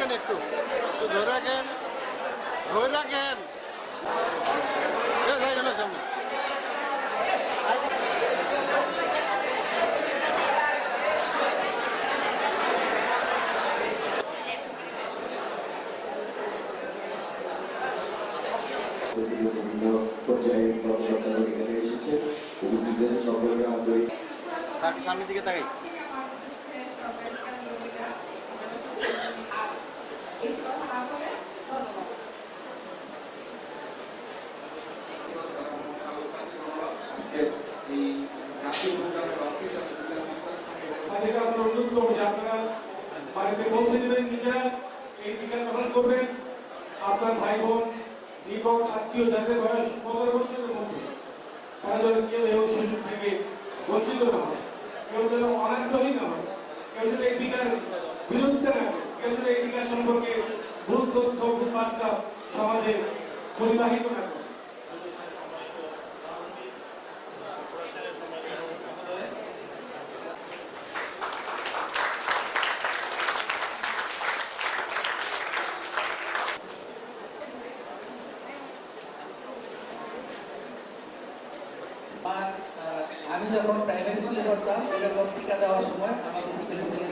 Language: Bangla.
রাখেন, একটু একটু ধরে রাখেন, ধরে রাখেন। যাই না সামনে। সামনের দিকে তাকাই। আপনারা বাড়িতে পৌঁছে দেবেন, নিজেরা এই টিকা গ্রহণ করবেন। আপনার ভাই বোন নিকট আত্মীয় যাদের বয়স 15 বছরের মধ্যে, তারা যেন কেউ এই সুযোগ থেকে বঞ্চিত না হয়, কেউ যেন অনাগ্রহী না হয়, কেউ যেন এই টিকার বিরুদ্ধে না হয়, কেউ যেন এই টিকা সম্পর্কে ভুল তথ্য ভুল বার্তা সমাজে পরিবাহিত না করে। আমি যখন প্রাইমারি স্কুলে পড়তাম এরকম টিকা দেওয়ার সময় আমাদের